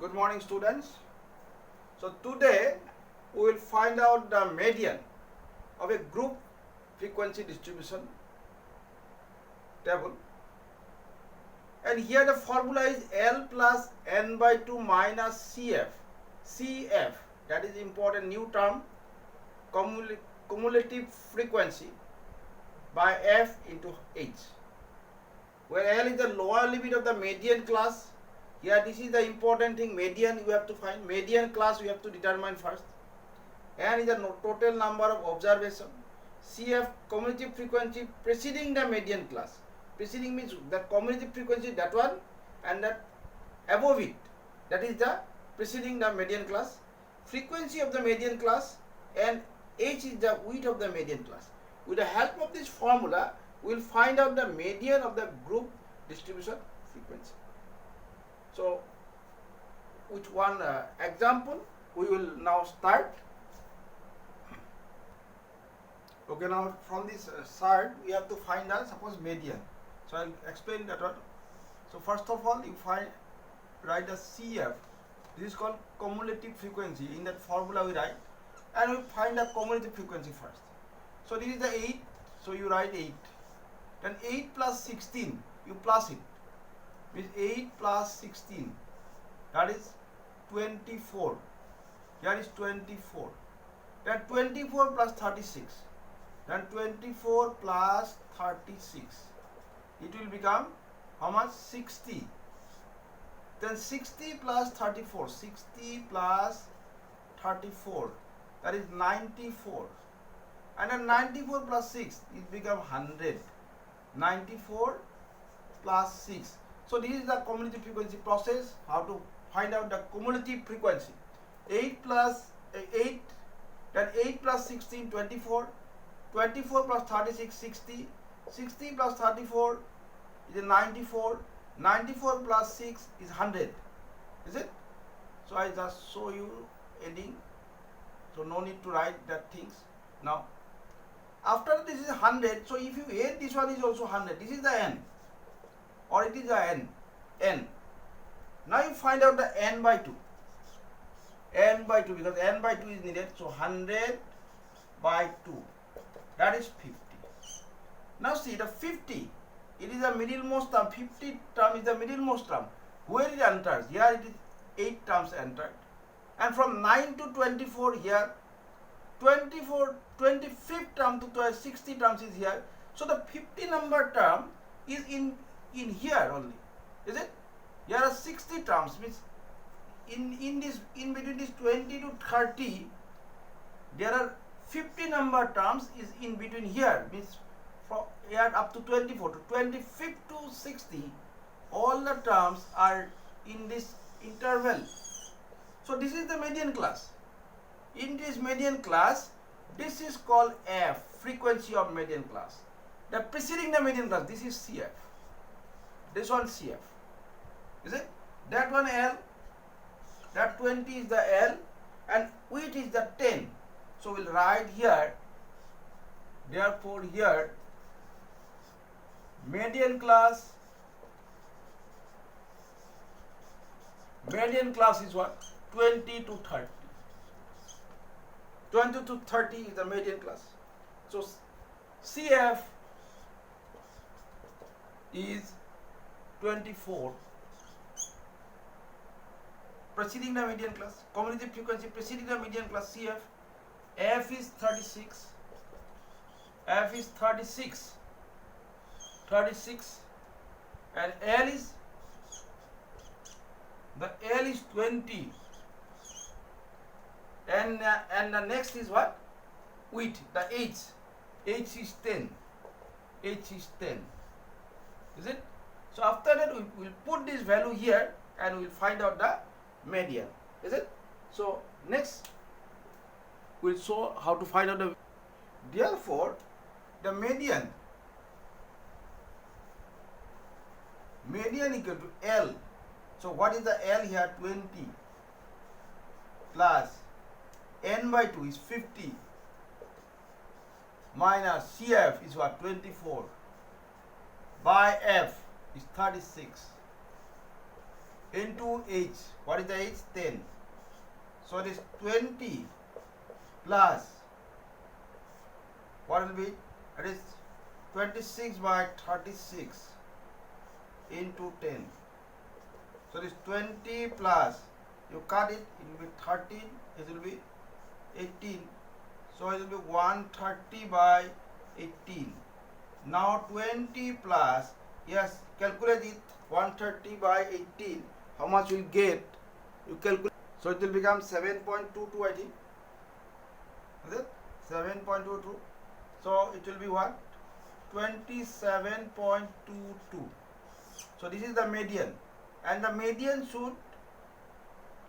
Good morning, students. So today we will find out the median of a group frequency distribution table, and here the formula is L plus n by 2 minus CF, that is important new term, cumulative frequency by F into H, where L is the lower limit of the median class. Here this is the important thing, median you have to find, median class you have to determine first. N is the total number of observation. CF, cumulative frequency preceding the median class. Preceding means the cumulative frequency, that one, and that above it, that is the preceding the median class. Frequency of the median class, and H is the width of the median class. With the help of this formula, we will find out the median of the group distribution frequency. So, which one example we will now start. Okay, now from this chart we have to find out, suppose median. So I'll explain that one. So first of all, you write the CF. This is called cumulative frequency. In that formula we write, and we find the cumulative frequency first. So this is the 8. So you write 8. Then 8 plus 16, you plus it. Means 8 plus 16, that is 24. Here is 24. Then 24 plus 36. Then 24 plus 36. It will become how much? 60. Then 60 plus 34. 60 plus 34. That is 94. And then 94 plus 6, it becomes 100. 94 plus 6. So this is the cumulative frequency process, how to find out the cumulative frequency. 8 plus 8, then 8 plus 16, 24. 24 plus 36, 60. 60 plus 34 is 94. 94 plus 6 is 100. Is it? So I just show you adding. So no need to write that things. Now, after this is 100, so if you add this one is also 100. This is the n. Or it is the n. Now you find out the n by 2. N by 2, because n by 2 is needed. So 100 by 2. That is 50. Now see the 50. It is the middlemost term. 50 term is the middlemost term. Where it enters? Here it is 8 terms entered. And from 9 to 24 here, 25th term to 60 terms is here. So the 50 number term is in here only. Is it? Here are 60 terms, means in between this 20 to 30, there are 50 number terms is in between here, means from here up to 24 to 25th to 60, all the terms are in this interval. So this is the median class. In this median class, this is called F, frequency of median class. The preceding the median class, this is CF. This one CF. Is it? That one L, that 20 is the L, and width is the 10. So we'll write here, therefore here, median class is what? 20 to 30. 20 to 30 is the median class. So CF is 24, preceding the median class. Cumulative frequency preceding the median class CF. F is 36. F is 36. 36. And L is 20. And the next is what? Width, the H. H is 10. H is 10. Is it? So after that we will put this value here and we will find out the median. Is it? So next we'll show how to find out the. Therefore, the median equal to L. So what is the L here? 20 plus n by 2 is 50 minus CF is what? 24 by F is 36. into h. What is the h? 10. So it is 20 plus, what will be? It is 26 by 36 into 10. So it is 20 plus, you cut it, it will be 13, it will be 18. So it will be 130 by 18. Now 20 plus, yes, calculate it, 130 by 18. How much you will get? You calculate. So it will become 7.22, I think. Is it? 7.22. So it will be what? 27.22. So this is the median. And the median should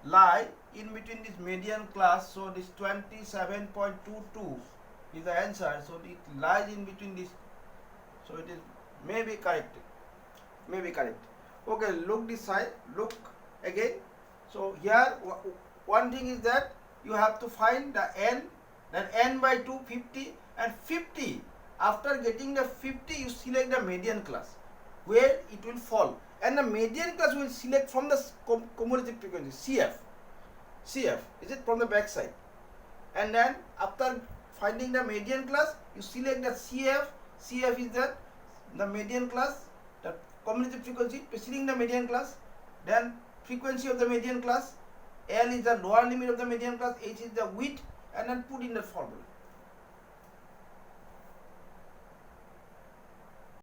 lie in between this median class. So this 27.22 is the answer. So it lies in between this. So it is maybe correct. Maybe correct. Okay, look this side. Look again. So here one thing is that you have to find the n, then n by 2, 50, and 50. After getting the 50, you select the median class where it will fall, and the median class will select from the cumulative frequency, CF, is it from the back side, and then after finding the median class, you select the CF is the median class, the cumulative frequency preceding the median class, then frequency of the median class, L is the lower limit of the median class, H is the width, and then put in the formula.